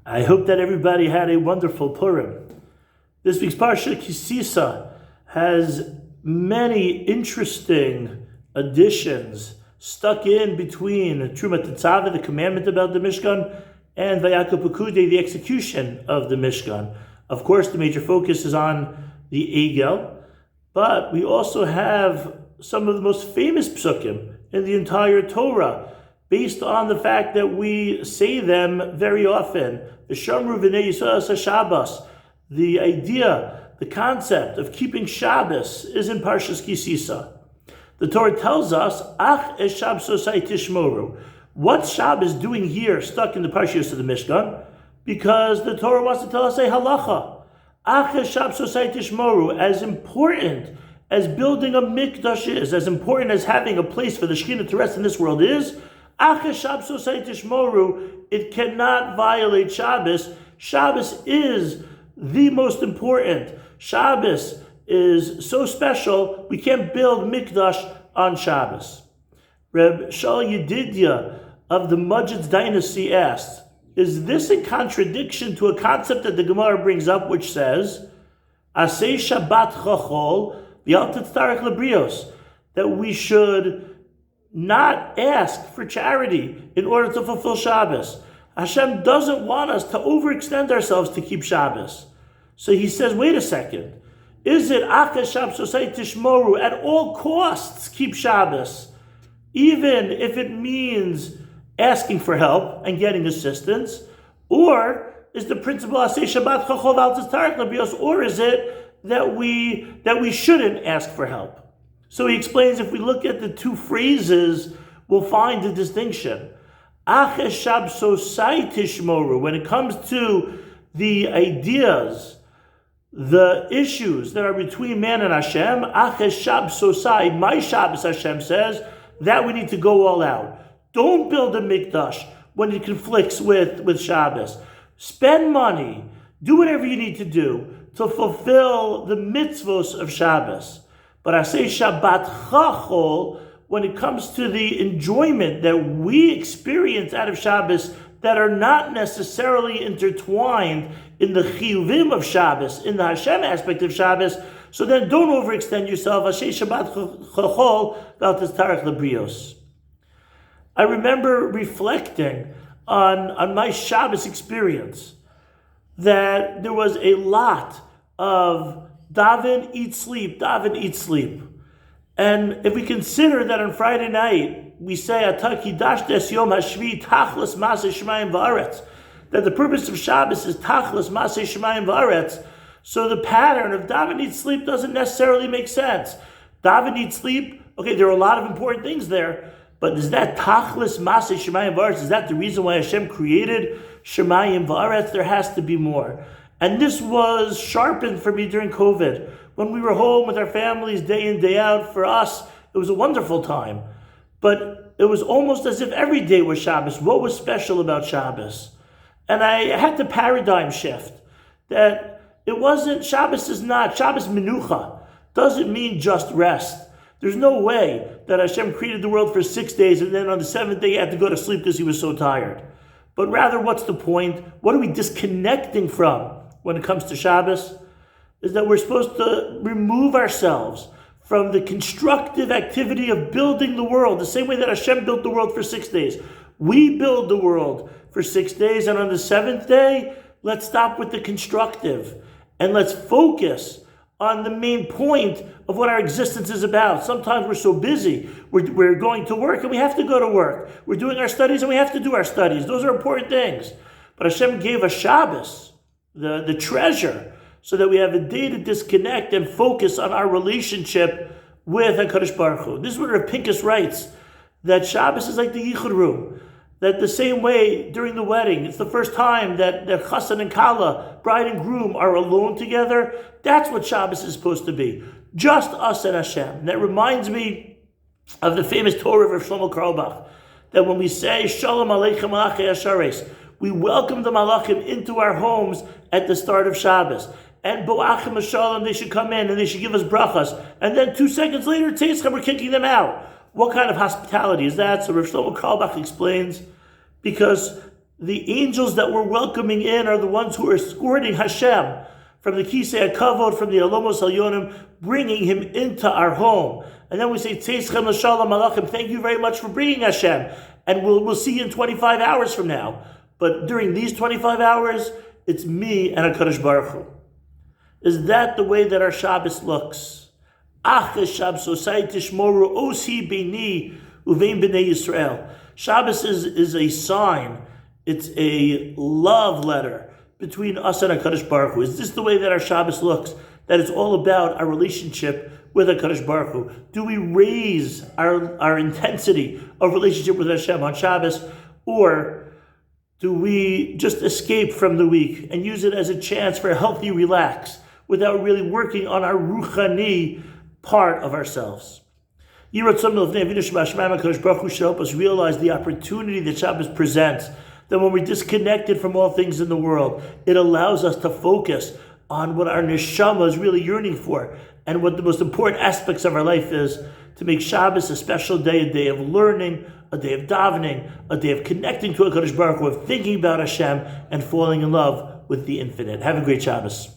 I hope that everybody had a wonderful Purim. This week's Parsha, Tisa, has many interesting additions stuck in between Truma Tetzaveh, the commandment about the Mishkan, and Vayakov Pekude, the execution of the Mishkan. Of course, the major focus is on the Egel, but we also have some of the most famous psukim in the entire Torah, based on the fact that we say them very often. The Shamru v'nei Yisrael Shabbos, the idea, the concept of keeping Shabbos is in Parshas Kisisa. The Torah tells us, Ach es Shabbosai tishmoru. What's Shabbos doing here, stuck in the Parshas of the Mishkan? Because the Torah wants to tell us a halacha. Ach es Shabbosai tishmoru, as important as building a mikdash is, as important as having a place for the Shekhinah to rest in this world is, it cannot violate Shabbos. Shabbos is the most important. Shabbos is so special, we can't build mikdash on Shabbos. Reb Shal Yedidya of the Mudge's dynasty asked, is this in contradiction to a concept that the Gemara brings up, which says, Asay Shabbat Chachol v'al tetzarech lebrios, that we should not ask for charity in order to fulfill Shabbos. Hashem doesn't want us to overextend ourselves to keep Shabbos. So he says, wait a second. Is it Acha Shabbosai Tishmoru, at all costs keep Shabbos, even if it means asking for help and getting assistance? Or is the principle Aseh Shabbat Chachol V'al Tetzarech Lebrios, or is it that we shouldn't ask for help? So he explains, if we look at the two phrases, we'll find the distinction. Aches Shabbosai Tishmoru, when it comes to the ideas, the issues that are between man and Hashem, Aches Shabbosai, my Shabbos, Hashem says, that we need to go all out. Don't build a mikdash when it conflicts with Shabbos. Spend money, do whatever you need to do to fulfill the mitzvos of Shabbos. But I say Shabbat Chachol, when it comes to the enjoyment that we experience out of Shabbos that are not necessarily intertwined in the chiyuvim of Shabbos, in the Hashem aspect of Shabbos, so then don't overextend yourself. I say Shabbat Chachol v'al tetzarech lebrios. I remember reflecting on my Shabbos experience that there was a lot of daven, eat, sleep, daven, eat, sleep. And if we consider that on Friday night, we say, Atah kidashtes yom hashvi tachlis maseh shemayim v'aretz, that the purpose of Shabbos is tachlis maseh shemayim v'aretz, so the pattern of daven, eat, sleep doesn't necessarily make sense. Daven, eat, sleep, okay, there are a lot of important things there, but is that tachlis maseh shemayim v'aretz, is that the reason why Hashem created shemayim v'aretz? There has to be more. And this was sharpened for me during COVID. When we were home with our families day in, day out, for us, it was a wonderful time. But it was almost as if every day was Shabbos. What was special about Shabbos? And I had to paradigm shift. That it wasn't, Shabbos menucha doesn't mean just rest. There's no way that Hashem created the world for 6 days and then on the seventh day he had to go to sleep because he was so tired. But rather, what's the point? What are we disconnecting from when it comes to Shabbos? Is that we're supposed to remove ourselves from the constructive activity of building the world, the same way that Hashem built the world for 6 days. We build the world for 6 days, and on the seventh day, let's stop with the constructive, and let's focus on the main point of what our existence is about. Sometimes we're so busy, we're going to work, and we have to go to work. We're doing our studies, and we have to do our studies. Those are important things. But Hashem gave us Shabbos, the treasure, so that we have a day to disconnect and focus on our relationship with HaKadosh Baruch Hu. This is what Rav Pinkus writes, that Shabbos is like the Yichud room. That the same way during the wedding, it's the first time that Chassan and Kala, bride and groom, are alone together. That's what Shabbos is supposed to be. Just us and Hashem. And that reminds me of the famous Torah of Rav Shlomo Karlbach, that when we say, Shalom Aleichem Malachei Hashares, we welcome the Malachim into our homes at the start of Shabbos. And Bo'achim Shalom, they should come in and they should give us brachas. And then 2 seconds later, Teischem, we're kicking them out. What kind of hospitality is that? So Rav Shlomo Karlbach explains, because The angels that we're welcoming in are the ones who are escorting Hashem from the Kisei HaKavod, from the Alomos Alyonim, bringing him into our home. And then we say, Tzeschem l'shalom malachim, thank you very much for bringing Hashem. And we'll see you in 25 hours from now. But during these 25 hours, it's me and HaKadosh Baruch Hu. Is that the way that our Shabbos looks? Shabbos is a sign. It's a love letter between us and HaKadosh Baruch Hu. Is this the way that our Shabbos looks? That it's all about our relationship with HaKadosh Baruch Hu? Do we raise our intensity of relationship with Hashem on Shabbos? Or do we just escape from the week and use it as a chance for a healthy relax without really working on our ruchani part of ourselves? HaKadosh Baruch Hu should help us realize the opportunity that Shabbos presents. That when we're disconnected from all things in the world, it allows us to focus on what our neshama is really yearning for and what the most important aspects of our life is, to make Shabbos a special day, a day of learning, a day of davening, a day of connecting to HaKadosh Baruch Hu, of thinking about Hashem and falling in love with the infinite. Have a great Shabbos.